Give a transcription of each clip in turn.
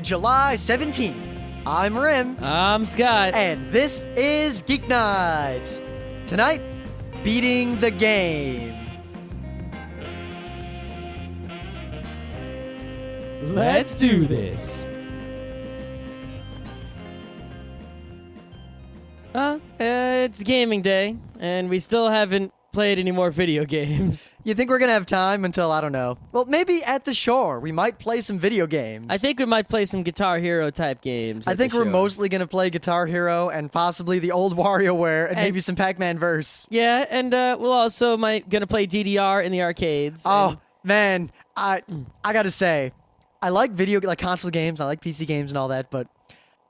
Friday, July 17th. I'm Rim. I'm Scott. And this is Geeknights. Tonight, beating the game. Let's do this. It's gaming day, and we still haven't played any more video games. You think we're going to have time until, I don't know, well, maybe at the shore. We might play some video games. I think we might play some Guitar Hero type games. I think we're mostly going to play Guitar Hero and possibly the old WarioWare and maybe some Pac-Man Verse. Yeah, and we'll also going to play DDR in the arcades. Oh, man, I got to say, I like console games, I like PC games and all that, but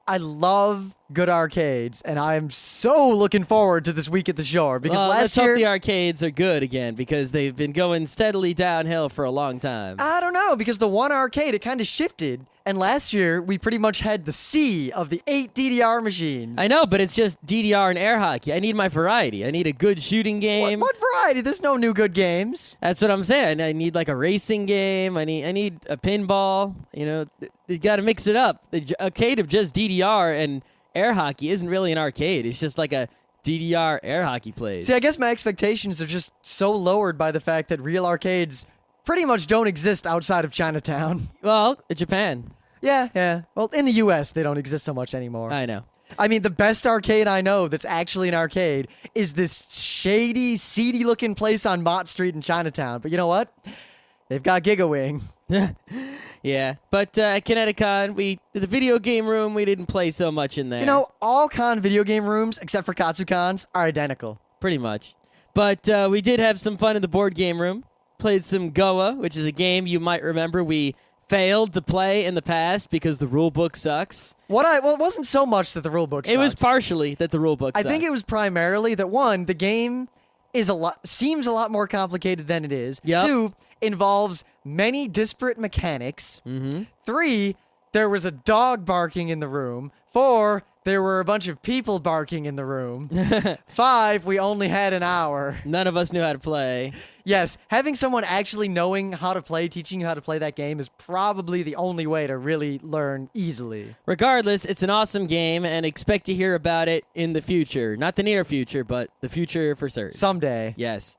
I love good arcades, and I am so looking forward to this week at the shore because let's hope the arcades are good again because they've been going steadily downhill for a long time. I don't know, because the one arcade, it kind of shifted, and last year we pretty much had the sea of the 8 DDR machines. I know, but it's just DDR and air hockey. I need my variety. I need a good shooting game. What variety? There's no new good games. That's what I'm saying. I need like a racing game. I need a pinball. You know, you got to mix it up. The arcade of just DDR and air hockey isn't really an arcade. It's just like a DDR air hockey place. See, I guess my expectations are just so lowered by the fact that real arcades pretty much don't exist outside of Chinatown. Well, Japan. Yeah. Well, in the U.S., they don't exist so much anymore. I know. I mean, the best arcade I know that's actually an arcade is this shady, seedy-looking place on Mott Street in Chinatown. But you know what? They've got GigaWing. Yeah, but at Kineticon, the video game room, we didn't play so much in there. You know, all con video game rooms, except for Katsucons, are identical. Pretty much. But we did have some fun in the board game room. Played some Goa, which is a game you might remember we failed to play in the past because the rule book sucks. Well, it wasn't so much that the rule book sucked. It was partially that the rule book sucked. I think it was primarily that, one, the game seems a lot more complicated than it is. Yep. 2, involves many disparate mechanics. Mm-hmm. 3, there was a dog barking in the room. 4, there were a bunch of people barking in the room. 5, we only had an hour. None of us knew how to play. Yes, having someone actually knowing how to play, teaching you how to play that game is probably the only way to really learn easily. Regardless, it's an awesome game, and expect to hear about it in the future. Not the near future, but the future for certain. Someday. Yes.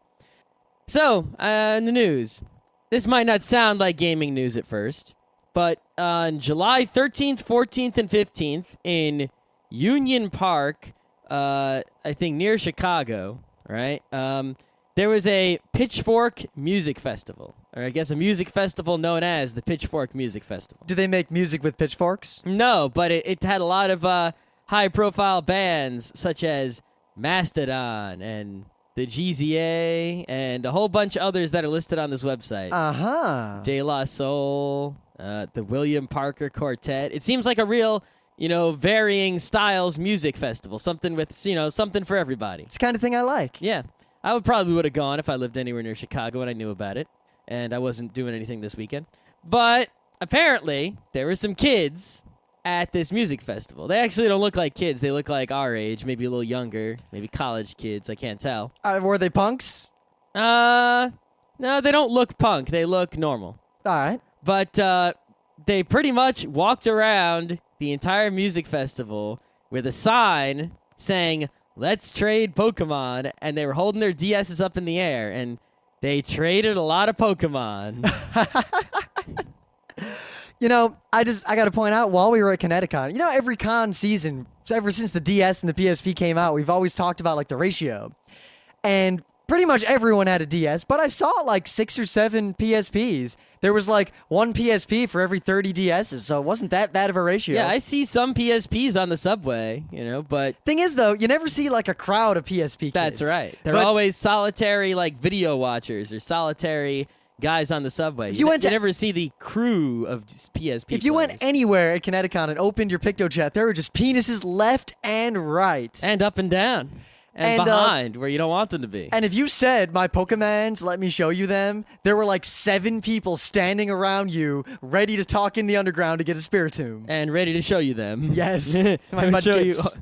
So, in the news. This might not sound like gaming news at first, but on July 13th, 14th, and 15th in Union Park, I think near Chicago, right? There was a Pitchfork Music Festival, or I guess a music festival known as the Pitchfork Music Festival. Do they make music with pitchforks? No, but it had a lot of high-profile bands such as Mastodon and the GZA and a whole bunch of others that are listed on this website. Uh-huh. De La Soul, the William Parker Quartet. It seems like a real, varying styles music festival. Something with, something for everybody. It's the kind of thing I like. Yeah. I would have gone if I lived anywhere near Chicago and I knew about it. And I wasn't doing anything this weekend. But apparently, there were some kids at this music festival. They actually don't look like kids. They look like our age, maybe a little younger, maybe college kids. I can't tell. Were they punks? No, they don't look punk. They look normal. All right. But they pretty much walked around the entire music festival with a sign saying, "Let's trade Pokemon," and they were holding their DSs up in the air, and they traded a lot of Pokemon. I got to point out, while we were at Kineticon, every con season, ever since the DS and the PSP came out, we've always talked about, like, the ratio. And pretty much everyone had a DS, but I saw, like, 6 or 7 PSPs. There was, like, 1 PSP for every 30 DSs, so it wasn't that bad of a ratio. Yeah, I see some PSPs on the subway, but... Thing is, though, you never see, like, a crowd of PSP kids. That's right. They're always solitary, like, video watchers or solitary guys on the subway. You never see the crew of PSP If you players. went anywhere at Kineticon and opened your PictoChat, there were just penises left and right. And up and down. And behind, where you don't want them to be. And if you said, "My Pokemons, let me show you them," there were like 7 people standing around you, ready to talk in the underground to get a Spiritomb. And ready to show you them. Yes. My butt tips.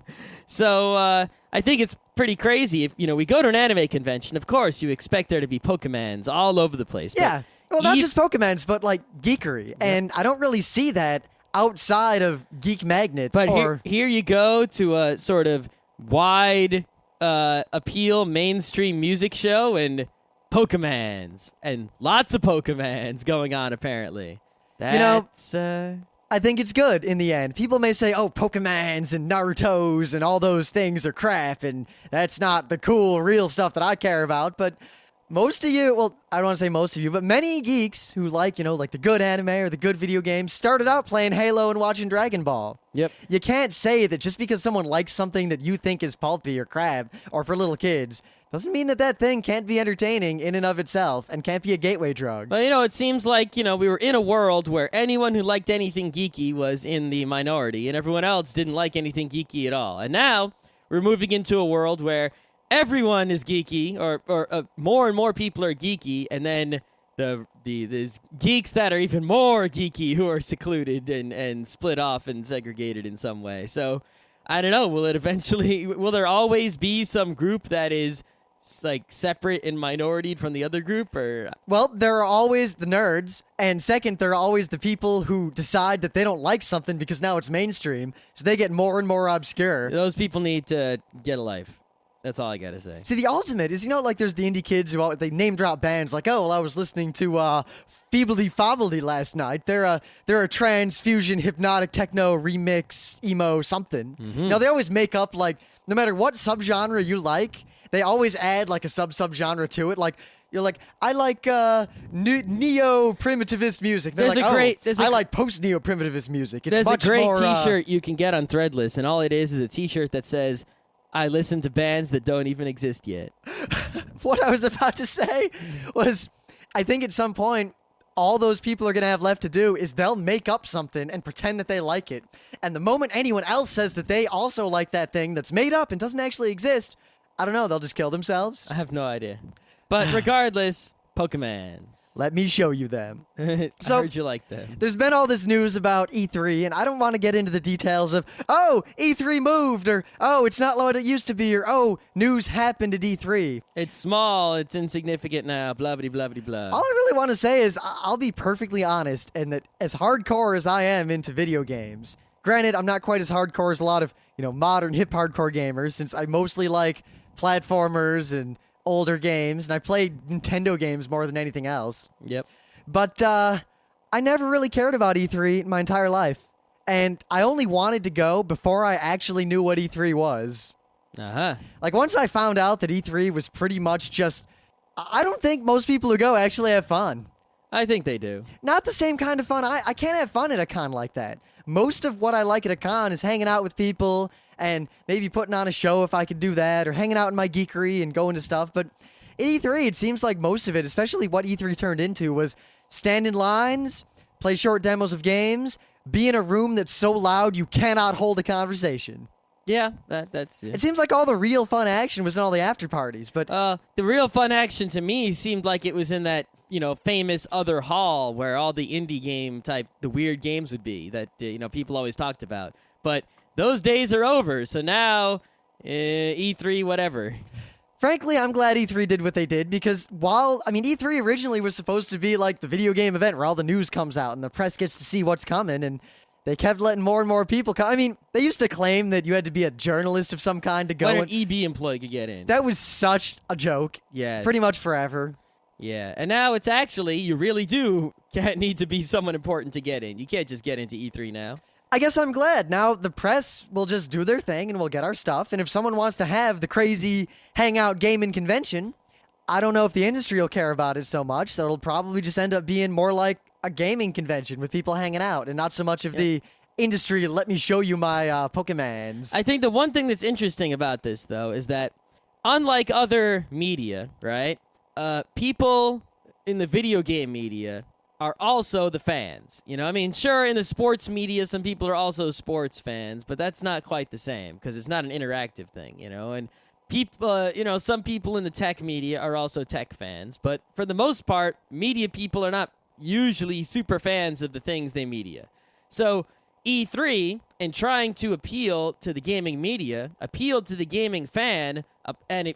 So, I think it's pretty crazy. If we go to an anime convention, of course, you expect there to be Pokemons all over the place. Yeah. Well, not just Pokemons, but like geekery. Yep. And I don't really see that outside of geek magnets. But or here you go to a sort of wide appeal mainstream music show and Pokemans and lots of Pokemans going on apparently. That's I think it's good in the end. People may say, oh, Pokemans and Narutos and all those things are crap, and that's not the cool, real stuff that I care about. But most of you, well, I don't want to say most of you, but many geeks who like the good anime or the good video games started out playing Halo and watching Dragon Ball. Yep. You can't say that just because someone likes something that you think is pulpy or crap or for little kids doesn't mean that that thing can't be entertaining in and of itself and can't be a gateway drug. Well, it seems like, we were in a world where anyone who liked anything geeky was in the minority and everyone else didn't like anything geeky at all. And now we're moving into a world where everyone is geeky or more and more people are geeky, and then there's geeks that are even more geeky who are secluded and split off and segregated in some way. So I don't know, will there always be some group that is like separate and minority from the other group? Or well, there are always the nerds, and second, there are always the people who decide that they don't like something because now it's mainstream, so they get more and more obscure. Those people need to get a life. That's all I gotta say. See, the ultimate is, like there's the indie kids who they name drop bands like, oh, well, I was listening to Feebledy Fobbledy last night. They're a trance fusion hypnotic techno remix emo something. Mm-hmm. Now they always make up like no matter what subgenre you like, they always add like a subgenre to it. Like you're like, I like neo primitivist music. They're I like post neo primitivist music. It's there's much a great more, T-shirt you can get on Threadless, and all it is a T-shirt that says, I listen to bands that don't even exist yet. What I was about to say was, I think at some point, all those people are going to have left to do is they'll make up something and pretend that they like it. And the moment anyone else says that they also like that thing that's made up and doesn't actually exist, I don't know, they'll just kill themselves. I have no idea. But regardless, Pokemans. Let me show you them. I heard you like them. There's been all this news about E3, and I don't want to get into the details of, oh, E3 moved, or, oh, it's not what it used to be, or, oh, news happened at E3. It's small, it's insignificant now, blah, blah, blah, blah, blah. All I really want to say is, I'll be perfectly honest, and that as hardcore as I am into video games, granted, I'm not quite as hardcore as a lot of, modern hip hardcore gamers, since I mostly like platformers and older games, and I played Nintendo games more than anything else. Yep. But I never really cared about E3 in my entire life. And I only wanted to go before I actually knew what E3 was. Uh-huh. Like, once I found out that E3 was pretty much just... I don't think most people who go actually have fun. I think they do. Not the same kind of fun. I can't have fun at a con like that. Most of what I like at a con is hanging out with people and maybe putting on a show if I could do that, or hanging out in my geekery and going to stuff. But at E3, it seems like most of it, especially what E3 turned into, was stand in lines, play short demos of games, be in a room that's so loud you cannot hold a conversation. Yeah, that's it. It seems like all the real fun action was in all the after parties, but... the real fun action to me seemed like it was in that, famous other hall where all the indie game type, the weird games would be that, people always talked about. But those days are over, so now, E3, whatever. Frankly, I'm glad E3 did what they did, because E3 originally was supposed to be like the video game event where all the news comes out and the press gets to see what's coming, and they kept letting more and more people come. They used to claim that you had to be a journalist of some kind to go. When an EB employee could get in. That was such a joke. Yes. Pretty much forever. Yeah, and now it's actually, you really do need to be someone important to get in. You can't just get into E3 now. I guess I'm glad. Now the press will just do their thing and we'll get our stuff. And if someone wants to have the crazy hangout gaming convention, I don't know if the industry will care about it so much. So it'll probably just end up being more like a gaming convention with people hanging out and not so much of the industry, let me show you my Pokemans. I think the one thing that's interesting about this, though, is that unlike other media, right, people in the video game media are also the fans. Sure, in the sports media, some people are also sports fans, but that's not quite the same because it's not an interactive thing, and people, some people in the tech media are also tech fans, but for the most part, media people are not usually super fans of the things they media. So E3, in trying to appeal to the gaming media, appealed to the gaming fan,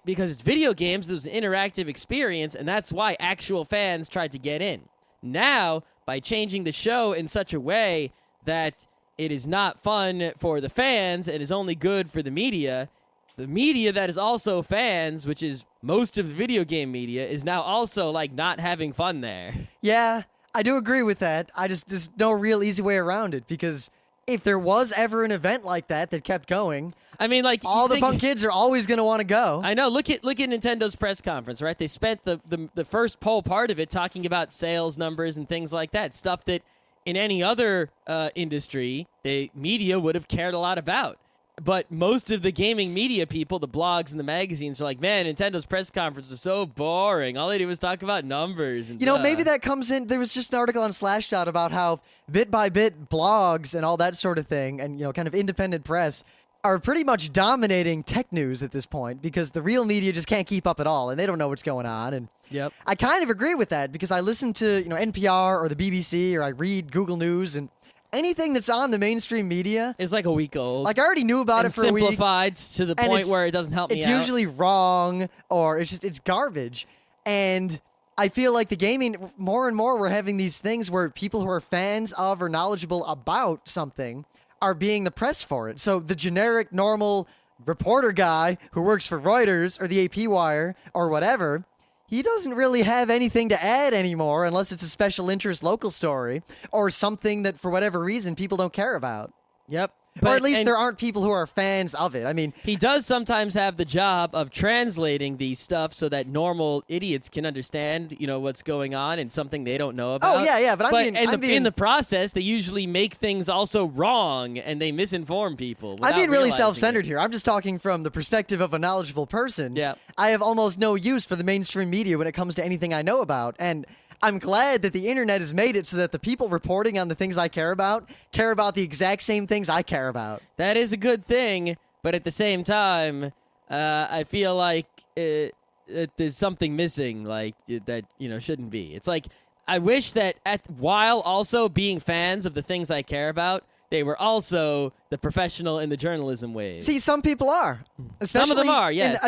because it's video games, there's an interactive experience, and that's why actual fans tried to get in. Now, by changing the show in such a way that it is not fun for the fans and is only good for the media that is also fans, which is most of the video game media, is now also like not having fun there. Yeah, I do agree with that. There's no real easy way around it, because if there was ever an event like that kept going, I mean, like, all the punk kids are always going to want to go. I know. Look at Nintendo's press conference, right? They spent the first whole part of it talking about sales numbers and things like that, stuff that in any other industry, the media would have cared a lot about. But most of the gaming media people, the blogs and the magazines, are like, man, Nintendo's press conference was so boring. All they did was talk about numbers. And maybe that comes in. There was just an article on Slashdot about how bit by bit blogs and all that sort of thing, and kind of independent press, are pretty much dominating tech news at this point, because the real media just can't keep up at all, and they don't know what's going on. And Yep. I kind of agree with that, because I listen to NPR or the BBC, or I read Google News, and anything that's on the mainstream media It's like a week old. like I already knew about and it for a week. simplified to the and point it's- where it doesn't help me It's out. usually wrong, or it's garbage. And I feel like the gaming, more and more, we're having these things where people who are fans of or knowledgeable about something are being the press for it. So the generic, normal reporter guy who works for Reuters or the AP Wire or whatever, he doesn't really have anything to add anymore, unless it's a special interest local story or something that, for whatever reason, people don't care about. Yep. Or at least and there aren't people who are fans of it. I mean, he does sometimes have the job of translating these stuff so that normal idiots can understand, what's going on and something they don't know about. oh yeah, but in the process, they usually make things also wrong and they misinform people. I'm being really without realizing self-centered it. here. I'm just talking from the perspective of a knowledgeable person. Yeah. I have almost no use for the mainstream media when it comes to anything I know about, and I'm glad that the internet has made it so that the people reporting on the things I care about the exact same things I care about. That is a good thing, but at the same time, I feel like there's something missing, like that shouldn't be. It's like I wish that while also being fans of the things I care about, they were also the professional in the journalism ways. See, some people are. Some of them are, yes.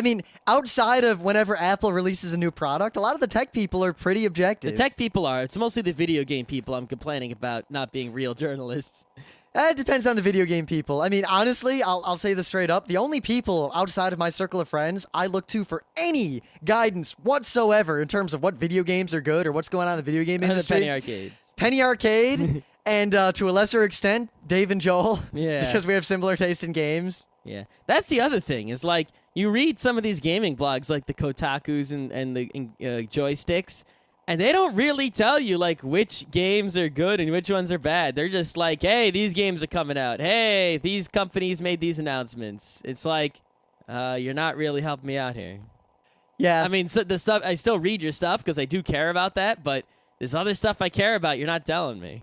Outside of whenever Apple releases a new product, a lot of the tech people are pretty objective. The tech people are. It's mostly the video game people I'm complaining about not being real journalists. It depends on the video game people. I mean, honestly, I'll say this straight up. The only people outside of my circle of friends I look to for any guidance whatsoever in terms of what video games are good or what's going on in the video game And the industry. penny arcades. Penny Arcade, and to a lesser extent, Dave and Joel. Yeah. Because we have similar taste in games. Yeah, that's the other thing. Is like you read some of these gaming blogs, like the Kotakus and the joysticks, and they don't really tell you like which games are good and which ones are bad. They're just like, hey, these games are coming out. Hey, these companies made these announcements. It's like, you're not really helping me out here. Yeah. I mean, so the stuff I still read your stuff because I do care about that, but this other stuff I care about, you're not telling me.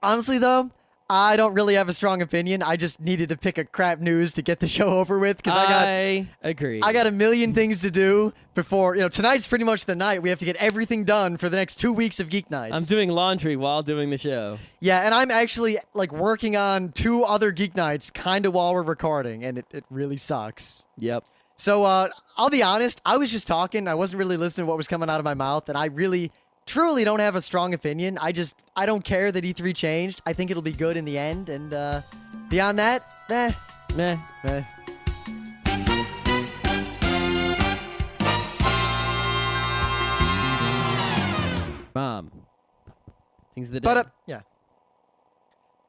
Honestly, though, I don't really have a strong opinion. I just needed to pick a crap news to get the show over with, because I agree. I got a million things to do before, tonight's pretty much the night. We have to get everything done for the next 2 weeks of Geeknights. I'm doing laundry while doing the show. Yeah, and I'm actually working on 2 other Geeknights kind of while we're recording, and it really sucks. Yep. So I'll be honest, I was just talking. I wasn't really listening to what was coming out of my mouth, and I really, truly don't have a strong opinion. I don't care that E3 changed. I think it'll be good in the end, and beyond that, Meh. Mom. Things of the day. But yeah.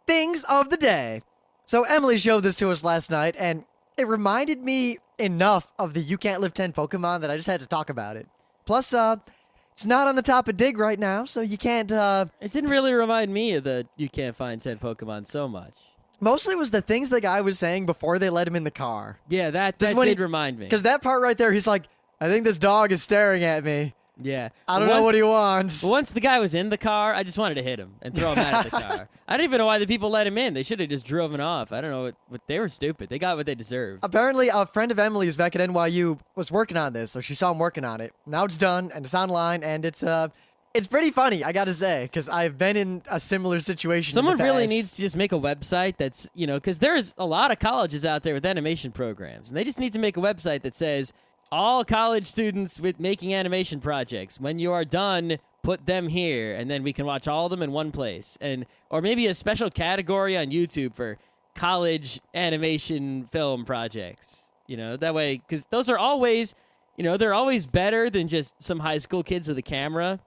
Things of the day. So Emily showed this to us last night, and it reminded me enough of the You Can't Live 10 Pokemon that I just had to talk about it. Plus, it's not on the top of Dig right now, so you can't, It didn't really remind me of the You Can't Find 10 Pokemon so much. Mostly it was the things the guy was saying before they let him in the car. Yeah, that Just when did he- remind me. Because that part right there, he's like, I think this dog is staring at me. Yeah. I don't know what he wants. Once the guy was in the car, I just wanted to hit him and throw him out of the car. I don't even know why the people let him in. They should have just driven off. I don't know what they were stupid. They got what they deserved. Apparently, a friend of Emily's back at NYU was working on this, so she saw him working on it. Now it's done, and it's online, and it's pretty funny, I gotta say, because I've been in a similar situation. Someone in the really past. needs to just make a website that's, because there's a lot of colleges out there with animation programs, and they just need to make a website that says, all college students with making animation projects, when you are done, put them here, and then we can watch all of them in one place. Or maybe a special category on YouTube for college animation film projects. That way, because those are always, they're always better than just some high school kids with a camera,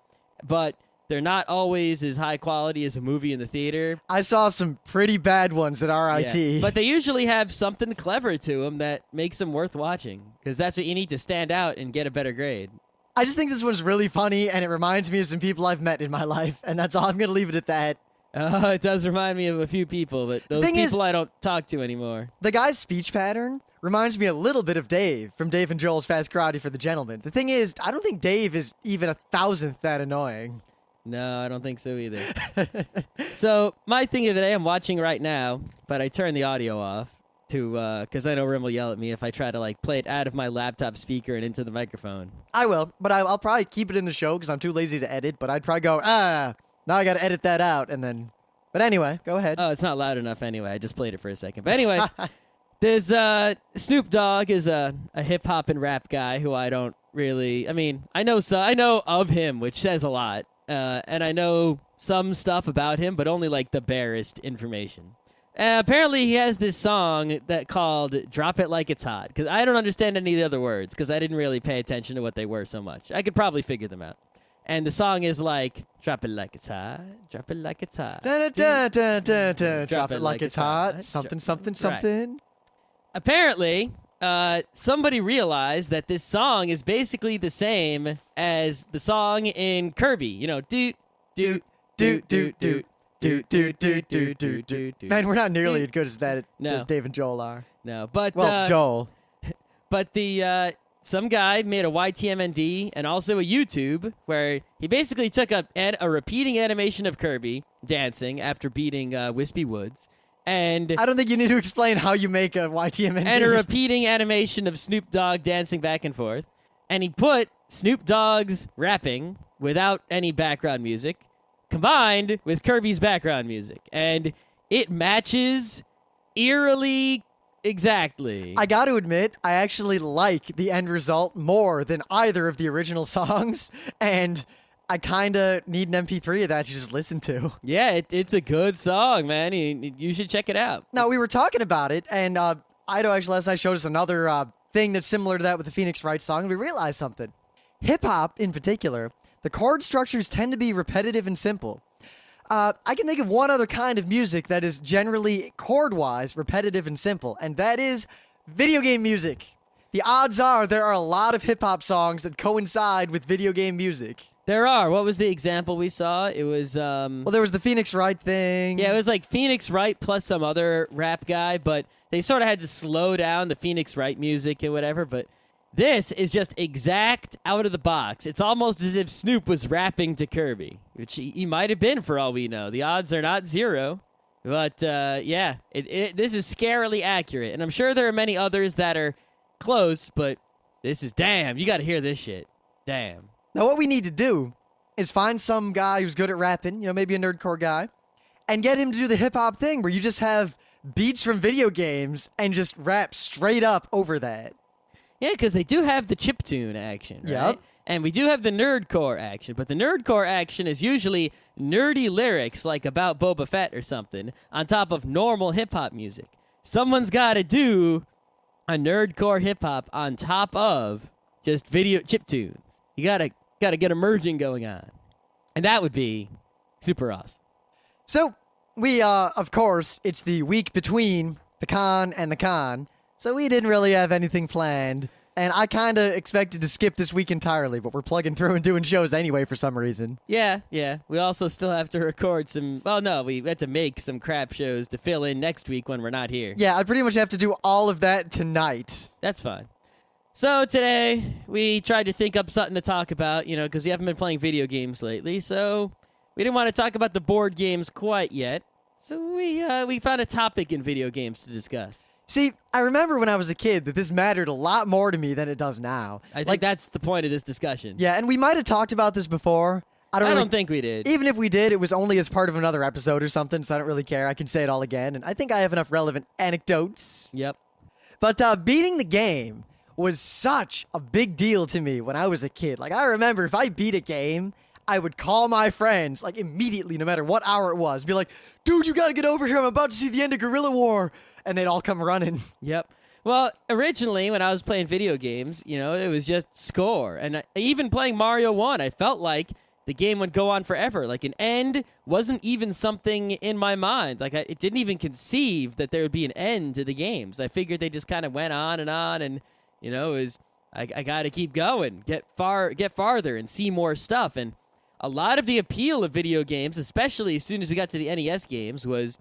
but they're not always as high quality as a movie in the theater. I saw some pretty bad ones at RIT. Yeah. But they usually have something clever to them that makes them worth watching, because that's what you need to stand out and get a better grade. I just think this one's really funny, and it reminds me of some people I've met in my life, and that's all. I'm going to leave it at that. It does remind me of a few people, but those people I don't talk to anymore. The guy's speech pattern reminds me a little bit of Dave from Dave and Joel's Fast Karate for the Gentleman. The thing is, I don't think Dave is even 1,000th that annoying. No, I don't think so either. So, my thing of the day I'm watching right now, but I turned the audio off because I know Rim will yell at me if I try to play it out of my laptop speaker and into the microphone. I will, but I'll probably keep it in the show because I'm too lazy to edit, but I'd probably go, now I got to edit that out, and then... But anyway, go ahead. Oh, it's not loud enough anyway. I just played it for a second. But anyway, there's Snoop Dogg is a hip-hop and rap guy who I don't really... I know of him, which says a lot. And I know some stuff about him, but only the barest information. Apparently, he has this song called "Drop It Like It's Hot" because I don't understand any of the other words because I didn't really pay attention to what they were so much. I could probably figure them out. And the song is "Drop it like it's hot, drop it like it's hot, drop it like it's hot, something, something, something." Right. Apparently, somebody realized that this song is basically the same as the song in Kirby. Do do do do do do do do do do do. Man, we're not nearly as good as that. No. As Dave and Joel are. No, but Joel. But the some guy made a YTMND and also a YouTube where he basically took a repeating animation of Kirby dancing after beating Wispy Woods. And I don't think you need to explain how you make a YTMND. And a repeating animation of Snoop Dogg dancing back and forth. And he put Snoop Dogg's rapping without any background music combined with Kirby's background music. And it matches eerily exactly. I got to admit, I actually like the end result more than either of the original songs. And I kind of need an MP3 of that to just listen to. Yeah, it's a good song, man. You should check it out. Now, we were talking about it, and Ido actually last night showed us another thing that's similar to that with the Phoenix Wright song, and we realized something. Hip-hop, in particular, the chord structures tend to be repetitive and simple. I can think of one other kind of music that is generally chord-wise repetitive and simple, and that is video game music. The odds are there are a lot of hip-hop songs that coincide with video game music. There are. What was the example we saw? It was Well, there was the Phoenix Wright thing. Yeah, it was Phoenix Wright plus some other rap guy, but they sort of had to slow down the Phoenix Wright music and whatever, but this is just exact out of the box. It's almost as if Snoop was rapping to Kirby, which he might have been for all we know. The odds are not zero, but yeah, this is scarily accurate, and I'm sure there are many others that are close, but this is damn. You got to hear this shit. Damn. Now, what we need to do is find some guy who's good at rapping, maybe a nerdcore guy, and get him to do the hip-hop thing where you just have beats from video games and just rap straight up over that. Yeah, because they do have the chiptune action, right? Yep. And we do have the nerdcore action, but the nerdcore action is usually nerdy lyrics like about Boba Fett or something on top of normal hip-hop music. Someone's got to do a nerdcore hip-hop on top of just video chiptunes. You gotta get a merging going on. And that would be super awesome. So, we, of course, it's the week between the con and the con, so we didn't really have anything planned. And I kind of expected to skip this week entirely, but we're plugging through and doing shows anyway for some reason. Yeah. We also still have to record some... Well, no, we had to make some crap shows to fill in next week when we're not here. Yeah, I pretty much have to do all of that tonight. That's fine. So today, we tried to think up something to talk about, because we haven't been playing video games lately, so we didn't want to talk about the board games quite yet. So we found a topic in video games to discuss. See, I remember when I was a kid that this mattered a lot more to me than it does now. I think that's the point of this discussion. Yeah, and we might have talked about this before. I don't think we did. Even if we did, it was only as part of another episode or something, so I don't really care. I can say it all again, and I think I have enough relevant anecdotes. Yep. But beating the game was such a big deal to me when I was a kid. I remember if I beat a game, I would call my friends like immediately, no matter what hour it was. Be like, dude, you gotta get over here. I'm about to see the end of Guerrilla War. And they'd all come running. Yep. Well, originally when I was playing video games, it was just score. And even playing Mario 1, I felt like the game would go on forever. Like an end wasn't even something in my mind. Like it didn't even conceive that there would be an end to the games. I figured they just kind of went on, and it was I got to keep going, get farther, and see more stuff. And a lot of the appeal of video games, especially as soon as we got to the NES games, was,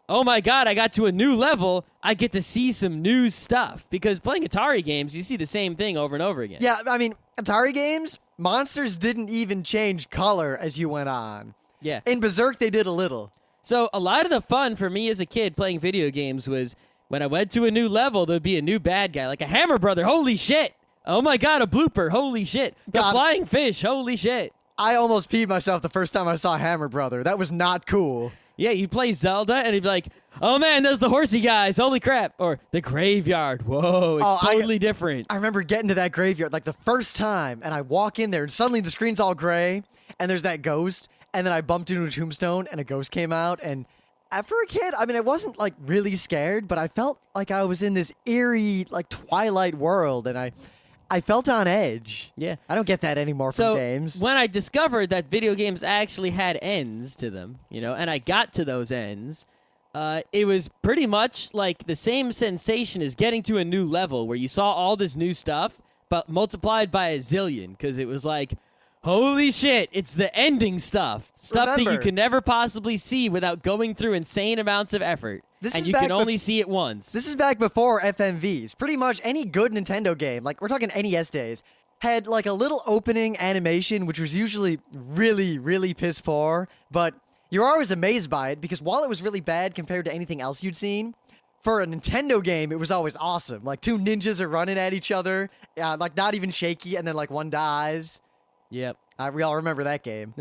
oh my God, I got to a new level. I get to see some new stuff. Because playing Atari games, you see the same thing over and over again. Yeah, I mean, Atari games, monsters didn't even change color as you went on. Yeah. In Berserk, they did a little. So a lot of the fun for me as a kid playing video games was when I went to a new level, there'd be a new bad guy, like a Hammer Brother. Holy shit. Oh my God, a blooper. Holy shit. The flying fish. Holy shit. I almost peed myself the first time I saw Hammer Brother. That was not cool. Yeah, you'd play Zelda, and he'd be like, oh man, those are the horsey guys. Holy crap. Or the graveyard. Whoa, it's totally different. I remember getting to that graveyard like the first time, and I walk in there, and suddenly the screen's all gray, and there's that ghost, and then I bumped into a tombstone, and a ghost came out, and for a kid, I mean, I wasn't like really scared, but I felt like I was in this eerie, like Twilight world, and I felt on edge. Yeah. I don't get that anymore from games. When I discovered that video games actually had ends to them, and I got to those ends, it was pretty much like the same sensation as getting to a new level where you saw all this new stuff, but multiplied by a zillion, because it was like, holy shit, it's the ending stuff. Stuff that you can never possibly see without going through insane amounts of effort. And you can only see it once. This is back before FMVs. Pretty much any good Nintendo game, like we're talking NES days, had like a little opening animation, which was usually really, really piss poor, but you're always amazed by it because while it was really bad compared to anything else you'd seen, for a Nintendo game, it was always awesome. Like two ninjas are running at each other, like not even shaky, and then like one dies. Yep. We all remember that game.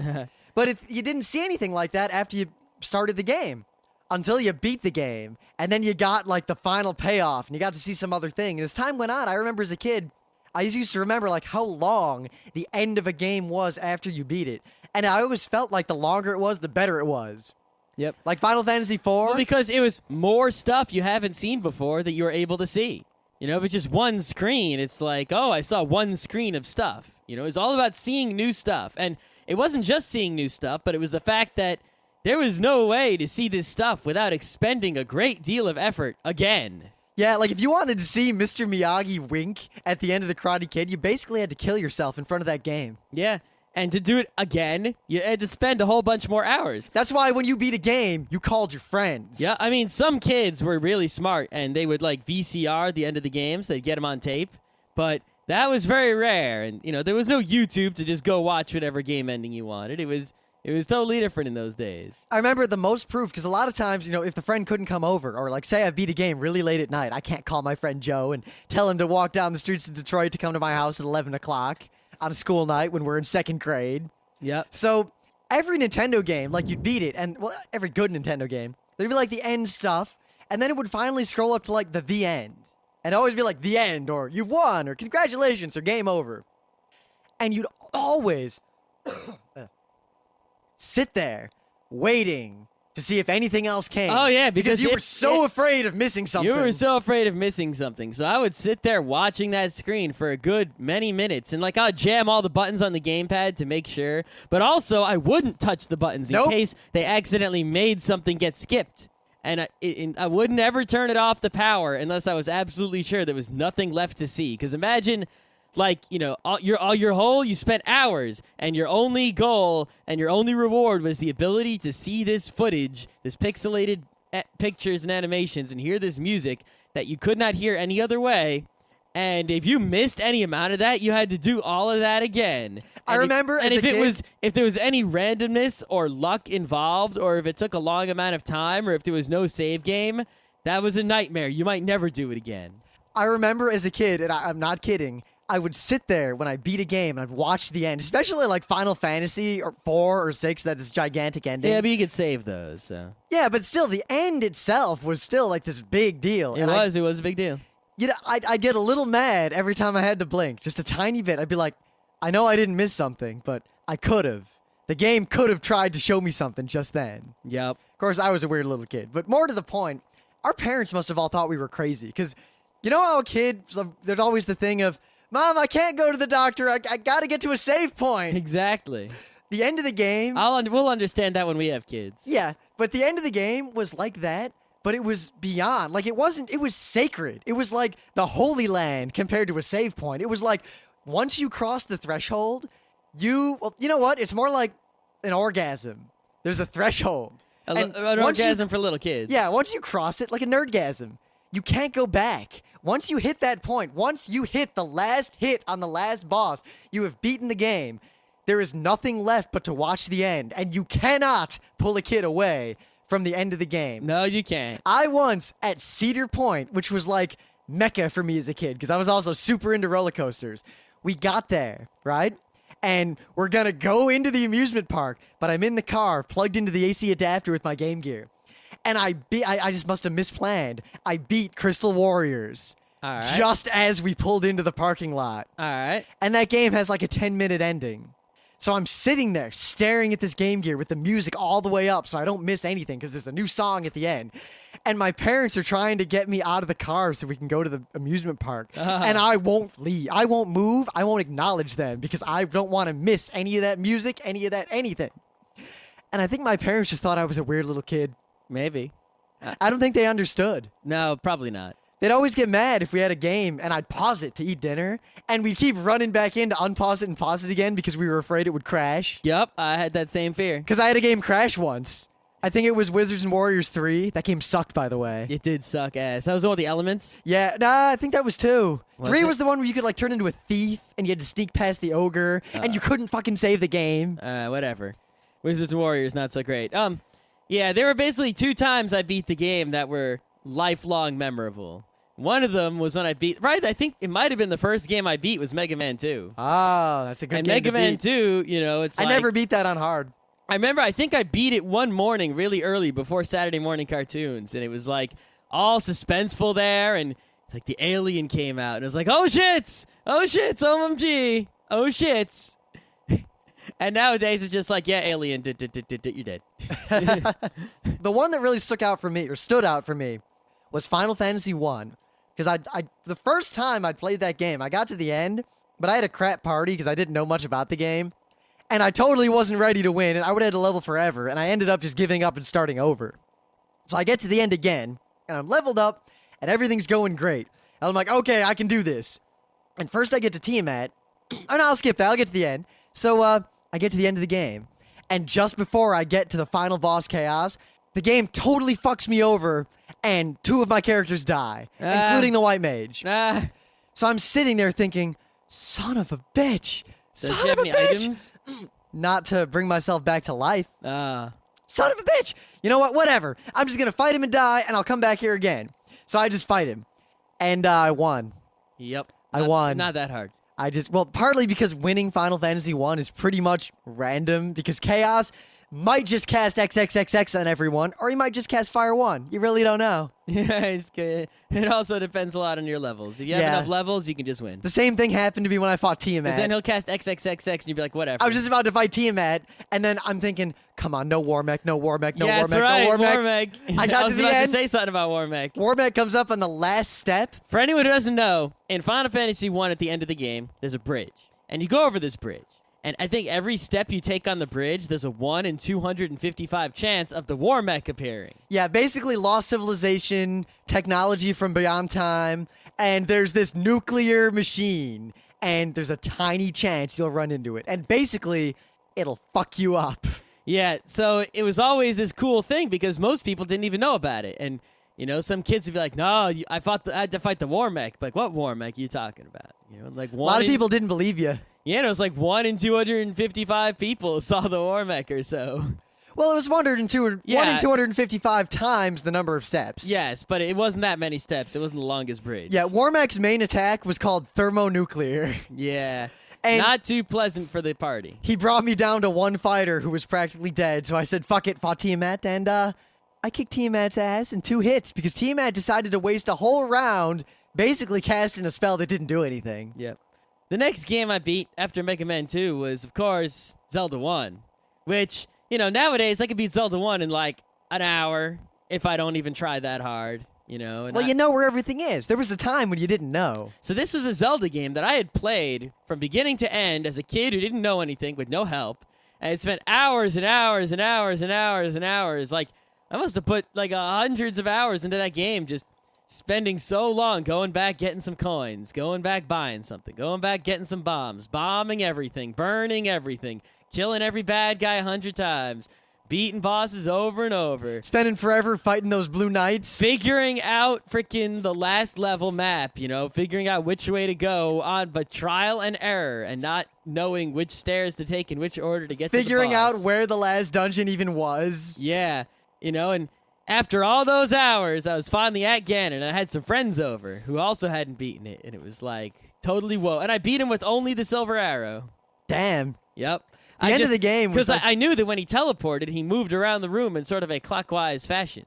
But you didn't see anything like that after you started the game. Until you beat the game, and then you got like the final payoff, and you got to see some other thing. And as time went on, I remember as a kid, I used to remember like how long the end of a game was after you beat it, and I always felt like the longer it was, the better it was. Yep. Like Final Fantasy IV. Well, because it was more stuff you haven't seen before that you were able to see. If it's just one screen, it's like, oh, I saw one screen of stuff. It's all about seeing new stuff, and it wasn't just seeing new stuff, but it was the fact that there was no way to see this stuff without expending a great deal of effort again. Yeah, like if you wanted to see Mr. Miyagi wink at the end of The Karate Kid, you basically had to kill yourself in front of that game. Yeah, and to do it again, you had to spend a whole bunch more hours. That's why when you beat a game, you called your friends. Yeah, I mean, some kids were really smart, and they would like VCR the end of the games. They'd get them on tape, but that was very rare. And, there was no YouTube to just go watch whatever game ending you wanted. It was totally different in those days. I remember the most proof, because a lot of times, if the friend couldn't come over, or like say I beat a game really late at night, I can't call my friend Joe and tell him to walk down the streets of Detroit to come to my house at 11 o'clock on a school night when we're in second grade. Yep. So every Nintendo game, like you'd beat it, and well, every good Nintendo game, there'd be like the end stuff, and then it would finally scroll up to like the end. And always be like, the end, or you've won, or congratulations, or game over. And you'd always sit there waiting to see if anything else came. Oh, yeah, because you were so afraid of missing something. You were so afraid of missing something. So I would sit there watching that screen for a good many minutes, and like I'd jam all the buttons on the gamepad to make sure. But also, I wouldn't touch the buttons in case they accidentally made something get skipped. And I wouldn't ever turn it off the power unless I was absolutely sure there was nothing left to see. Because imagine, like, you spent hours, and your only goal and your only reward was the ability to see this footage, this pixelated pictures and animations, and hear this music that you could not hear any other way. And if you missed any amount of that, you had to do all of that again. I remember as a kid, if there was any randomness or luck involved, or if it took a long amount of time, or if there was no save game, that was a nightmare. You might never do it again. I remember as a kid, and I'm not kidding, I would sit there when I beat a game and I'd watch the end, especially like Final Fantasy or 4 or 6, that is gigantic ending. Yeah, but you could save those. So. Yeah, but still, the end itself was still like this big deal. It was a big deal. I'd get a little mad every time I had to blink, just a tiny bit. I'd be like, I know I didn't miss something, but I could have. The game could have tried to show me something just then. Yep. Of course, I was a weird little kid. But more to the point, our parents must have all thought we were crazy. Because you know how a kid, there's always the thing of, Mom, I can't go to the doctor. I got to get to a save point. Exactly. The end of the game. We'll understand that when we have kids. Yeah, but the end of the game was like that, but it was beyond. Like, it wasn't, it was sacred. It was like the Holy Land compared to a save point. It was like, once you cross the threshold, well, you know what? It's more like an orgasm. There's a threshold. An orgasm for little kids. Yeah, once you cross it, like a nerdgasm, you can't go back. Once you hit that point, once you hit the last hit on the last boss, you have beaten the game. There is nothing left but to watch the end, and you cannot pull a kid away from the end of the game. No, you can't. I once, at Cedar Point, which was like Mecca for me as a kid, because I was also super into roller coasters, we got there, right? And we're going to go into the amusement park, but I'm in the car, plugged into the AC adapter with my Game Gear. And I just must have misplanned. I beat Crystal Warriors. All right. Just as we pulled into the parking lot. All right. And that game has like a 10-minute ending. So I'm sitting there staring at this Game Gear with the music all the way up so I don't miss anything because there's a new song at the end. And my parents are trying to get me out of the car so we can go to the amusement park. And I won't leave. I won't move. I won't acknowledge them because I don't want to miss any of that music, any of that anything. And I think my parents just thought I was a weird little kid. Maybe. I don't think they understood. No, probably not. They'd always get mad if we had a game and I'd pause it to eat dinner, and we'd keep running back in to unpause it and pause it again because we were afraid it would crash. Yep, I had that same fear. Because I had a game crash once. I think it was Wizards and Warriors 3. That game sucked, by the way. It did suck ass. That was the one with the elements? Yeah, nah, I think that was 2. Was 3 it? was the one where you could like turn into a thief and you had to sneak past the ogre and you couldn't fucking save the game. Whatever. Wizards and Warriors, not so great. Yeah, there were basically 2 times I beat the game that were lifelong memorable. One of them was when I beat, right, I think it might have been the first game I beat was Mega Man 2. Oh, that's a good and game Mega to Man beat. 2, you know, it's I like, never beat that on hard. I remember, I think I beat it one morning really early before Saturday morning cartoons, and it was like all suspenseful there, and it's like the alien came out, and it was like, oh shits, OMG, oh shits. And nowadays it's just like, yeah, alien, you're dead. The one that really stood out for me was Final Fantasy 1. Because the first time I'd played that game, I got to the end, but I had a crap party because I didn't know much about the game. And I totally wasn't ready to win, and I would have had to level forever, and I ended up just giving up and starting over. So I get to the end again, and I'm leveled up, and everything's going great. And I'm like, okay, I can do this. And first I get to Tiamat, and I'll skip that, I'll get to the end. So I get to the end of the game, and just before I get to the final boss, Chaos, the game totally fucks me over, and 2 of my characters die, including the White Mage. So I'm sitting there thinking, son of a bitch. Does Son she have of a any bitch. items? Not to bring myself back to life. Uh, Son of a bitch. You know what? Whatever. I'm just going to fight him and die, and I'll come back here again. So I just fight him. And I won. yep. I won. Not that hard. Partly because winning Final Fantasy 1 is pretty much random, because Chaos might just cast XXXX on everyone, or he might just cast Fire 1. You really don't know. Yeah, it's good. It also depends a lot on your levels. If you have Yeah. enough levels, you can just win. The same thing happened to me when I fought Because then Tiamat. he'll cast XXXX and you'll be like, whatever. I was just about to fight Tiamat, and then I'm thinking, come on, no Warmech, no Warmech, no yeah, Warmech, that's right, no Warmech. Warmech. I got was to the about end. to say something about Warmech. Warmech comes up on the last step. For anyone who doesn't know, in Final Fantasy 1 at the end of the game, there's a bridge. And you go over this bridge. And I think every step you take on the bridge, there's a 1 in 255 chance of the Warmech appearing. Yeah, basically lost civilization, technology from beyond time, and there's this nuclear machine, and there's a tiny chance you'll run into it. And basically, it'll fuck you up. Yeah, so it was always this cool thing because most people didn't even know about it. And, you know, some kids would be like, no, I had to fight the Warmech. Like, what Warmech are you talking about? You know, like A lot of people didn't believe you. Yeah, and it was like 1 in 255 people saw the Warmech or so. Well, it was 1 in Yeah. 255 times the number of steps. Yes, but it wasn't that many steps. It wasn't the longest bridge. Yeah, Warmech's main attack was called thermonuclear. Yeah. And not too pleasant for the party. he brought me down to 1 fighter who was practically dead, so I said, fuck it, fought Tiamat, and I kicked Tiamat's ass in 2 hits because Tiamat decided to waste a whole round basically casting a spell that didn't do anything. Yep. The next game I beat after Mega Man 2 was, of course, Zelda 1, which, nowadays I could beat Zelda 1 in like an hour if I don't even try that hard, And Well, you know where everything is. There was a time when you didn't know. So this was a Zelda game that I had played from beginning to end as a kid who didn't know anything with no help. And it spent hours and hours and hours and hours and hours. Like, I must have put like hundreds of hours into that game, just spending so long going back getting some coins, going back buying something, going back getting some bombs, bombing everything, burning everything, killing every bad guy 100 times, beating bosses over and over. Spending forever fighting those blue knights. Figuring out freaking the last level map, figuring out which way to go on, but trial and error and not knowing which stairs to take in which order to get to the boss. Figuring out where the last dungeon even was. Yeah, and after all those hours, I was finally at Ganon, and I had some friends over who also hadn't beaten it, and it was like totally whoa. And I beat him with only the silver arrow. Damn. Yep. The end of the game was because I knew that when he teleported, he moved around the room in sort of a clockwise fashion,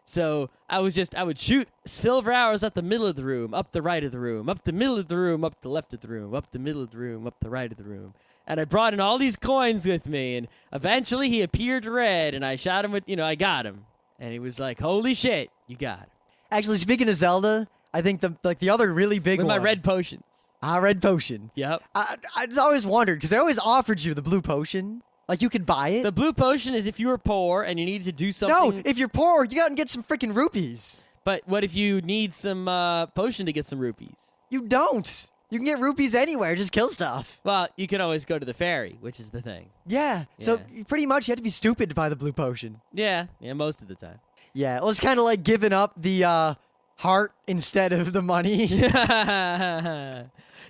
So I would shoot silver arrows up the middle of the room, up the right of the room, up the middle of the room, up the left of the room, up the middle of the room, up the right of the room. And I brought in all these coins with me, and eventually he appeared red, and I shot him with, I got him. And he was like, holy shit, you got him. Actually, speaking of Zelda, I think the other really big With one. my red potions. Red potion. Yep. I just always wondered, because they always offered you the blue potion. Like, you could buy it. The blue potion is if you were poor and you needed to do something. No, if you're poor, you gotta get some freaking rupees. But what if you need some potion to get some rupees? You don't. You can get rupees anywhere. Just kill stuff. Well, you can always go to the ferry, which is the thing. Yeah. So Yeah. pretty much you have to be stupid to buy the blue potion. Yeah, most of the time. Yeah. Well, it's kind of like giving up the heart instead of the money.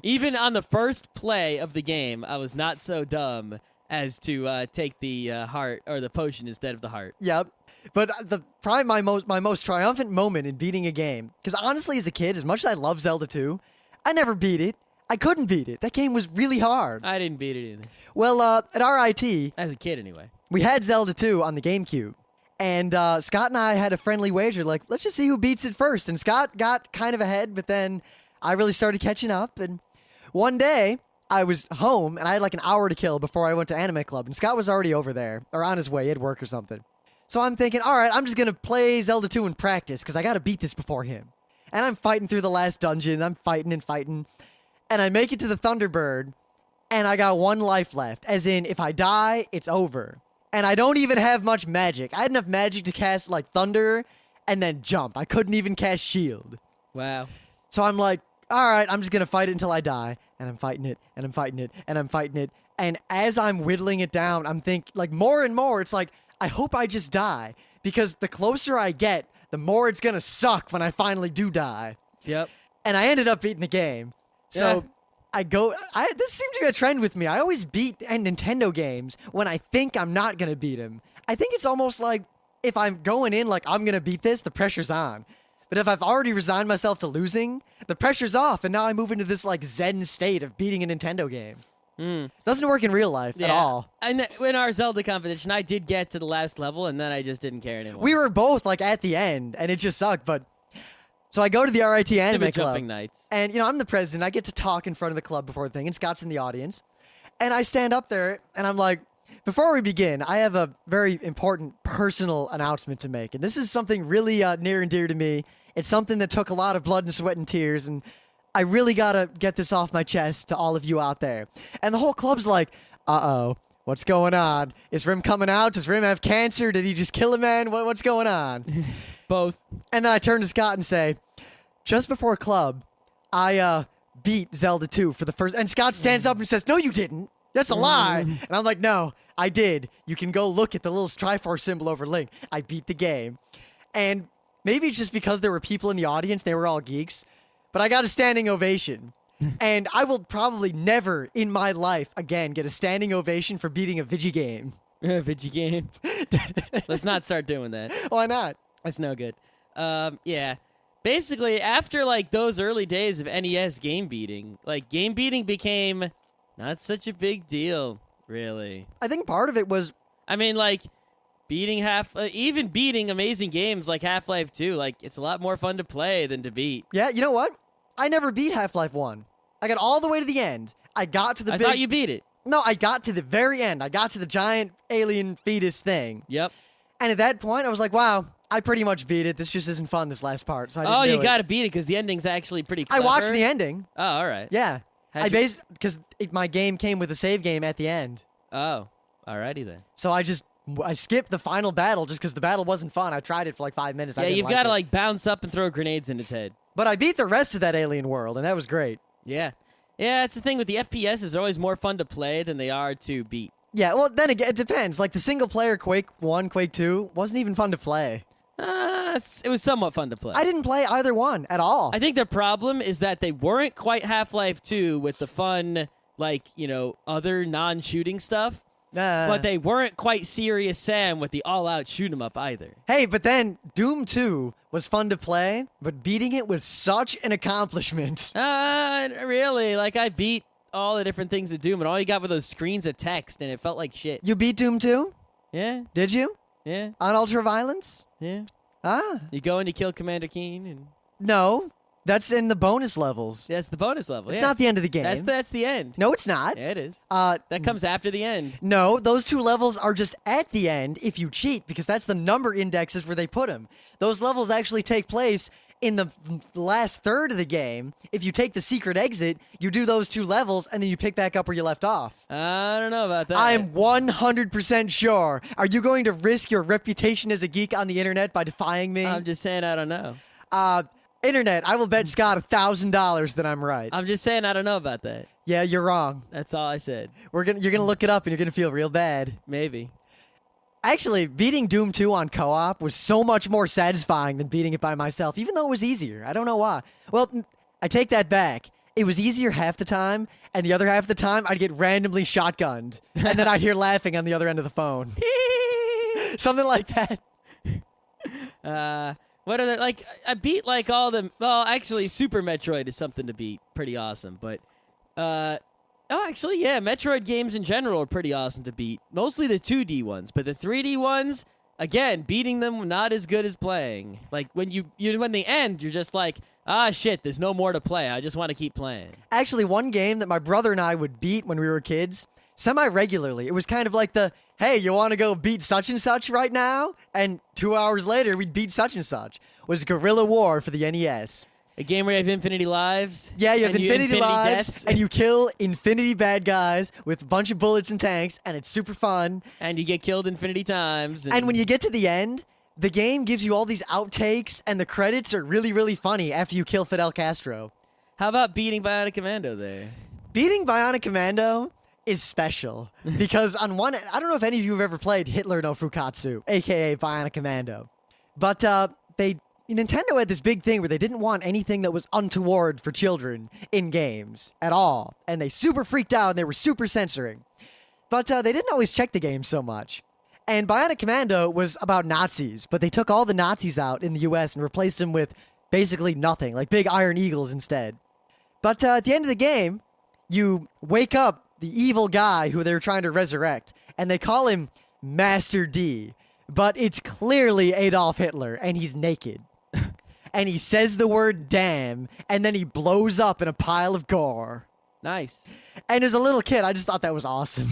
Even on the first play of the game, I was not so dumb as to take the heart or the potion instead of the heart. Yep. But probably my most triumphant moment in beating a game, because honestly, as a kid, as much as I love Zelda 2, I never beat it. I couldn't beat it. That game was really hard. I didn't beat it either. Well, at RIT, As a kid, anyway. we had Zelda 2 on the GameCube. And Scott and I had a friendly wager, like, let's just see who beats it first. And Scott got kind of ahead, but then I really started catching up. And one day, I was home, and I had like an hour to kill before I went to Anime Club. And Scott was already over there, or on his way. He had work or something. So I'm thinking, all right, I'm just going to play Zelda 2 in practice, because I got to beat this before him. And I'm fighting through the last dungeon. I'm fighting and fighting. And I make it to the Thunderbird, and I got one life left. As in, if I die, it's over. And I don't even have much magic. I had enough magic to cast, like, Thunder and then jump. I couldn't even cast Shield. Wow. So I'm like, all right, I'm just going to fight it until I die. And I'm fighting it, and I'm fighting it, and I'm fighting it. And as I'm whittling it down, I'm thinking, like, more and more, it's like, I hope I just die. Because the closer I get, the more it's going to suck when I finally do die. Yep. And I ended up beating the game. So Yeah. this seems to be a trend with me. I always beat Nintendo games when I think I'm not going to beat them. I think it's almost like if I'm going in like I'm going to beat this, the pressure's on. But if I've already resigned myself to losing, the pressure's off, and now I move into this like zen state of beating a Nintendo game. Doesn't work in real life at all. And in our Zelda competition, I did get to the last level, and then I just didn't care anymore. We were both like at the end, and it just sucked. But so I go to the RIT Anime Stupid Club, jumping knights. and I'm the president. I get to talk in front of the club before the thing, and Scott's in the audience. And I stand up there, and I'm like, before we begin, I have a very important personal announcement to make, and this is something really near and dear to me. It's something that took a lot of blood and sweat and tears, and I really gotta get this off my chest to all of you out there. And the whole club's like, uh-oh, what's going on? Is Rim coming out? Does Rim have cancer? Did he just kill a man? What's going on? Both. And then I turn to Scott and say, just before club, I beat Zelda 2 for the first... And Scott stands up and says, no, you didn't. That's a lie. And I'm like, no, I did. You can go look at the little Triforce symbol over Link. I beat the game. And maybe it's just because there were people in the audience, they were all geeks, but I got a standing ovation. And I will probably never in my life again get a standing ovation for beating a Vigi game. Vigi game. Let's not start doing that. Why not? That's no good. Yeah. Basically, after like those early days of NES game beating, like game beating became not such a big deal, really. I think part of it was... I mean, like even beating amazing games like Half-Life 2, like it's a lot more fun to play than to beat. Yeah, you know what? I never beat Half-Life 1. I got all the way to the end. I got to the I big... thought you beat it. No, I got to the very end. I got to the giant alien fetus thing. Yep. And at that point, I was like, wow, I pretty much beat it. This just isn't fun, this last part. So I didn't do you it. got to beat it because the ending's actually pretty I clever. watched the ending. Oh, all right. Yeah. How'd you- Because my game came with a save game at the end. Oh, alrighty then. So I skipped the final battle just because the battle wasn't fun. I tried it for like 5 minutes. I Yeah, didn't you've like got to it. like bounce up and throw grenades in its head. But I beat the rest of that alien world, and that was great. Yeah. Yeah, that's the thing with the FPS. They're always more fun to play than they are to beat. Yeah, well, then again, it depends. Like the single player Quake 1, Quake 2 wasn't even fun to play. It was somewhat fun to play. I didn't play either one at all. I think their problem is that they weren't quite Half-Life 2 with the fun, like, other non-shooting stuff. But they weren't quite Serious Sam with the all-out shoot 'em up either. Hey, but then Doom 2 was fun to play, but beating it was such an accomplishment. Really, like I beat all the different things to Doom, and all you got were those screens of text, and it felt like shit. You beat Doom 2? Yeah, Did you? yeah, On Ultraviolence? yeah. Ah. You go and you kill Commander Keen, and No, that's in the bonus levels. that's the bonus level. It's yeah. not the end of the game. That's the end. No, it's not. Yeah, it is. That Comes after the end. No, those two levels are just at the end if you cheat, because that's the number indexes where they put them. Those levels actually take place in the last third of the game. If you take the secret exit, you do those two levels, and then you pick back up where you left off. I don't know about that. I'm 100% sure. Are you going to risk your reputation as a geek on the internet by defying me? I'm just saying I don't know. Internet, I will bet Scott $1,000 that I'm right. I'm just saying I don't know about that. Yeah, you're wrong. That's all I said. You're gonna look it up, and you're gonna feel real bad. Maybe. Actually, beating Doom 2 on co-op was so much more satisfying than beating it by myself, even though it was easier. I don't know why. Well, I take that back. It was easier half the time, and the other half of the time, I'd get randomly shotgunned, and then I'd hear laughing on the other end of the phone. Something like that. What are the, like? I beat like all the. Well, actually, Super Metroid is something to beat. Pretty awesome, but actually, yeah, Metroid games in general are pretty awesome to beat. Mostly the 2D ones, but the 3D ones, again, beating them not as good as playing. Like when when they end, you're just like, shit, there's no more to play. I just want to keep playing. Actually, one game that my brother and I would beat when we were kids, semi-regularly, it was kind of like the, hey, you want to go beat such and such right now? And 2 hours later, we'd beat such and such. Was Guerrilla War for the NES. A game where you have infinity lives. Yeah, you have and infinity lives, deaths, and you kill infinity bad guys with a bunch of bullets and tanks, and it's super fun. and you get killed infinity times. And when you get to the end, the game gives you all these outtakes, and the credits are really, really funny after you kill Fidel Castro. How about beating Bionic Commando there? Beating Bionic Commando is special, because on one end, I don't know if any of you have ever played Hitler no Fukatsu, a.k.a. Bionic Commando, but Nintendo had this big thing where they didn't want anything that was untoward for children in games at all, and they super freaked out, and they were super censoring. But they didn't always check the game so much. And Bionic Commando was about Nazis, but they took all the Nazis out in the US and replaced them with basically nothing, like big iron eagles instead. But at the end of the game, you wake up the evil guy who they were trying to resurrect, and they call him Master D. But it's clearly Adolf Hitler, and he's naked. And he says the word damn, and then he blows up in a pile of gore. Nice. And as a little kid, I just thought that was awesome.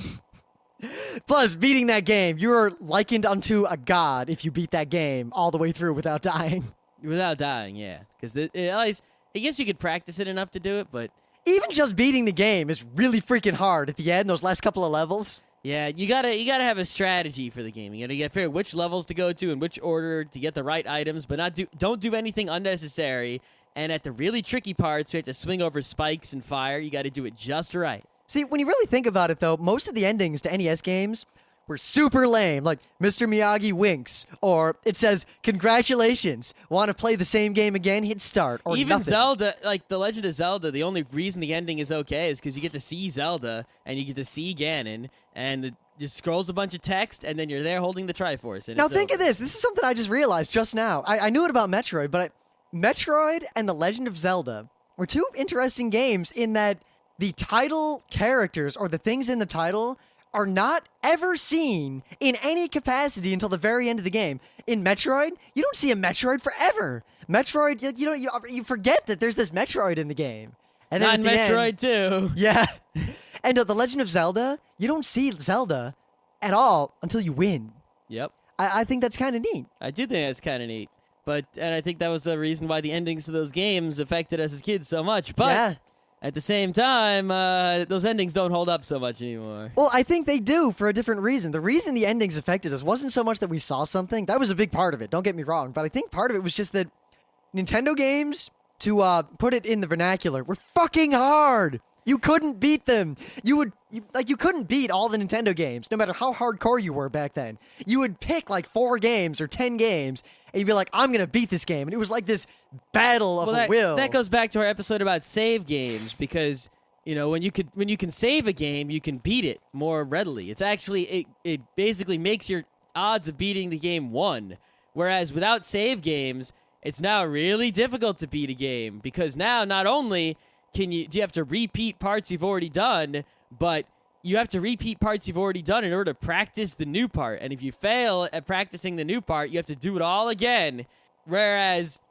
Plus, beating that game, you are likened unto a god if you beat that game all the way through without dying. Without dying, yeah. Because at least, I guess you could practice it enough to do it, but Even just beating the game is really freaking hard at the end, those last couple of levels. yeah, you gotta have a strategy for the game. You gotta figure which levels to go to in which order to get the right items, but don't do anything unnecessary. And at the really tricky parts, you have to swing over spikes and fire. You got to do it just right. See, when you really think about it, though, most of the endings to NES games were super lame, like Mr. Miyagi winks, or it says, congratulations, want to play the same game again, hit start, or Even nothing. Zelda, like The Legend of Zelda, the only reason the ending is okay is because you get to see Zelda, and you get to see Ganon, and it just scrolls a bunch of text, and then you're there holding the Triforce. And Now it's think over. of this. This is something I just realized just now. I knew it about Metroid, but Metroid and The Legend of Zelda were two interesting games in that the title characters, or the things in the title, are not ever seen in any capacity until the very end of the game. In Metroid, you don't see a Metroid forever. Metroid, you forget that there's this Metroid in the game. And then Not at in the end- Metroid too. Yeah. And The Legend of Zelda, you don't see Zelda at all until you win. Yep. I think that's kind of neat. I do think that's kind of neat. And I think that was the reason why the endings to those games affected us as kids so much. But Yeah. at the same time, those endings don't hold up so much anymore. Well, I think they do for a different reason. The reason the endings affected us wasn't so much that we saw something. That was a big part of it. Don't get me wrong. But I think part of it was just that Nintendo games, to put it in the vernacular, were fucking hard. You couldn't beat them. You couldn't beat all the Nintendo games, no matter how hardcore you were back then. You would pick like 4 games or 10 games, and you'd be like, I'm gonna beat this game. And it was like this battle of a will. That goes back to our episode about save games, because when you can save a game, you can beat it more readily. It's actually it basically makes your odds of beating the game 1. Whereas without save games, it's now really difficult to beat a game, because now not only do you have to repeat parts you've already done, but you have to repeat parts you've already done in order to practice the new part. And if you fail at practicing the new part, you have to do it all again. Whereas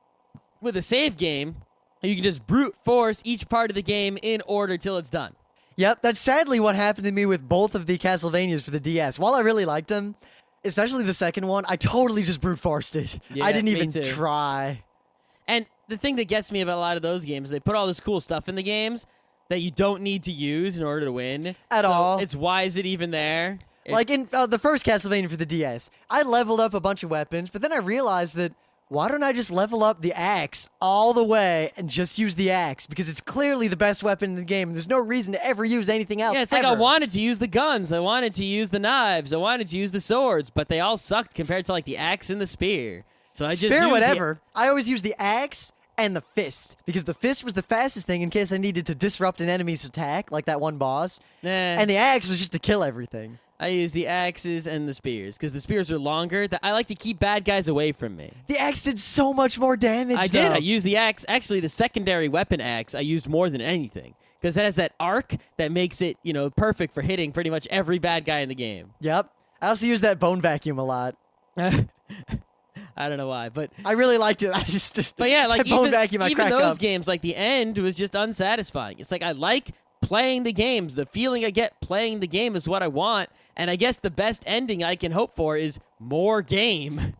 with a save game, you can just brute force each part of the game in order till it's done. Yep, that's sadly what happened to me with both of the Castlevanias for the DS. While I really liked them, especially the second one, I totally just brute forced it. Yeah, I didn't me even too. try. And the thing that gets me about a lot of those games, they put all this cool stuff in the games that you don't need to use in order to win. At all. It's why is it even there? Like in the first Castlevania for the DS, I leveled up a bunch of weapons, but then I realized that why don't I just level up the axe all the way and just use the axe? Because it's clearly the best weapon in the game, and there's no reason to ever use anything else. Yeah, it's like I ever. wanted to use the guns, I wanted to use the knives, I wanted to use the swords, but they all sucked compared to like the axe and the spear. So I just Spear used whatever. I always use the axe and the fist, because the fist was the fastest thing in case I needed to disrupt an enemy's attack, like that one boss. And the axe was just to kill everything. I use the axes and the spears, because the spears are longer. I like to keep bad guys away from me. The axe did so much more damage. I did. though. I used the axe. Actually, the secondary weapon axe I used more than anything, because it has that arc that makes it, perfect for hitting pretty much every bad guy in the game. Yep. I also use that bone vacuum a lot. I don't know why, but I really liked it. I just But yeah, like that bone even, vacuum, I even crack those up. games, like the end was just unsatisfying. It's like I like playing the games. The feeling I get playing the game is what I want, and I guess the best ending I can hope for is more game.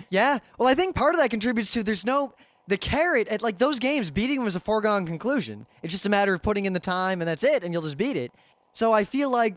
Yeah. Well, I think part of that contributes to the carrot at like those games. Beating was a foregone conclusion. It's just a matter of putting in the time, and that's it, and you'll just beat it. So I feel like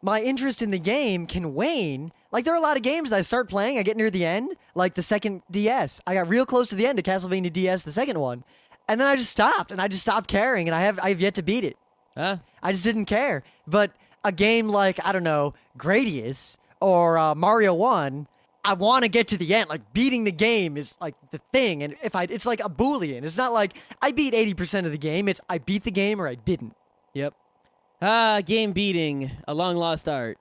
my interest in the game can wane. Like, there are a lot of games that I start playing, I get near the end, like the second DS. I got real close to the end of Castlevania DS, the second one, and then I just stopped, and I just stopped caring, and I've yet to beat it. Huh? I just didn't care. But a game like, I don't know, Gradius or Mario 1, I want to get to the end. Like, beating the game is like the thing, and it's like a Boolean. It's not like I beat 80% of the game. It's I beat the game or I didn't. Yep. Game beating, a long lost art.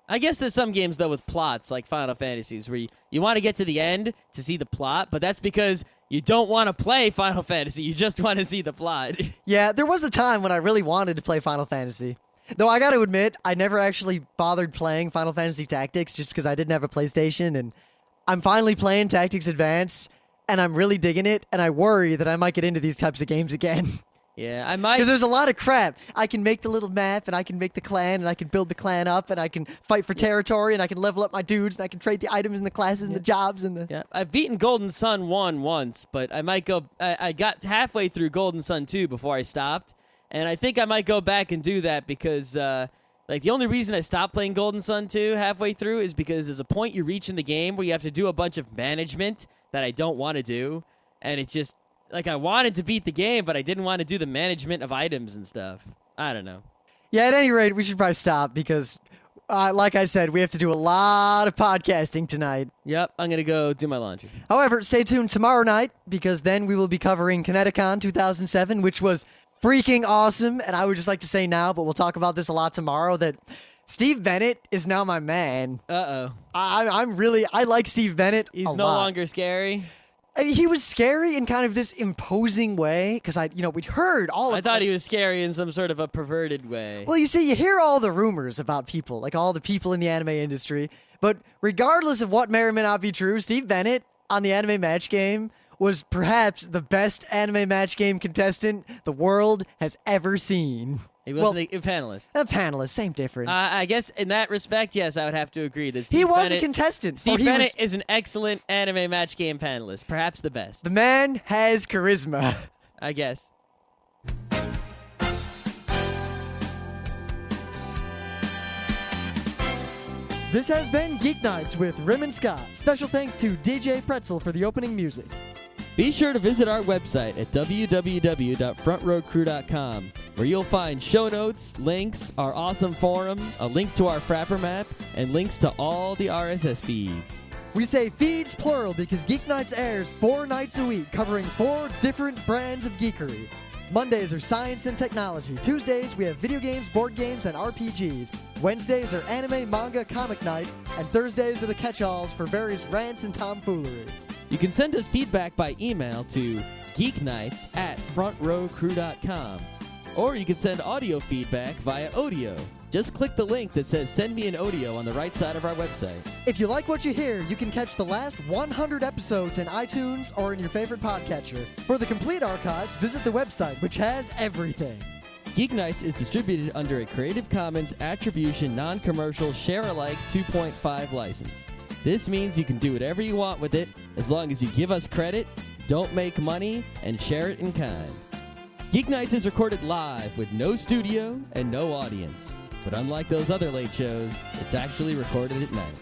I guess there's some games, though, with plots, like Final Fantasies, where you want to get to the end to see the plot, but that's because you don't want to play Final Fantasy. You just want to see the plot. Yeah, there was a time when I really wanted to play Final Fantasy. Though I got to admit, I never actually bothered playing Final Fantasy Tactics just because I didn't have a PlayStation, and I'm finally playing Tactics Advance, and I'm really digging it, and I worry that I might get into these types of games again. Yeah, I might. Because there's a lot of crap. I can make the little map, and I can make the clan, and I can build the clan up, and I can fight for territory, and I can level up my dudes, and I can trade the items and the classes and the jobs and the... Yeah, I've beaten Golden Sun 1 once, but I might go... I got halfway through Golden Sun 2 before I stopped, and I think I might go back and do that because, the only reason I stopped playing Golden Sun 2 halfway through is because there's a point you reach in the game where you have to do a bunch of management that I don't want to do, and it just... Like, I wanted to beat the game, but I didn't want to do the management of items and stuff. I don't know. Yeah, at any rate, we should probably stop because, like I said, we have to do a lot of podcasting tonight. Yep, I'm going to go do my laundry. However, stay tuned tomorrow night because then we will be covering Kineticon 2007, which was freaking awesome. And I would just like to say now, but we'll talk about this a lot tomorrow, that Steve Bennett is now my man. Uh-oh. I like Steve Bennett He's a no lot. longer scary? He was scary in kind of this imposing way because we'd heard all of I thought he was scary in some sort of a perverted way. Well, you see, you hear all the rumors about people, like all the people in the anime industry, but regardless of what may or may not be true, Steve Bennett on the anime match game was perhaps the best anime match game contestant the world has ever seen. He wasn't a panelist. A panelist, same difference. I guess in that respect, yes, I would have to agree. That he was a contestant. Steve Bennett is an excellent anime match game panelist, perhaps the best. The man has charisma. I guess. This has been Geek Nights with Rim and Scott. Special thanks to DJ Pretzel for the opening music. Be sure to visit our website at www.frontrowcrew.com, where you'll find show notes, links, our awesome forum, a link to our Frapper map, and links to all the RSS feeds. We say feeds plural because Geek Nights airs 4 nights a week, covering 4 different brands of geekery. Mondays are science and technology. Tuesdays, we have video games, board games, and RPGs. Wednesdays are anime, manga, comic nights. And Thursdays are the catch-alls for various rants and tomfoolery. You can send us feedback by email to geeknights@frontrowcrew.com. Or you can send audio feedback via audio. Just click the link that says Send Me an Audio on the right side of our website. If you like what you hear, you can catch the last 100 episodes in iTunes or in your favorite podcatcher. For the complete archives, visit the website, which has everything. Geeknights is distributed under a Creative Commons Attribution Non-Commercial Share-alike 2.5 license. This means you can do whatever you want with it as long as you give us credit, don't make money, and share it in kind. Geeknights is recorded live with no studio and no audience. But unlike those other late shows, it's actually recorded at night.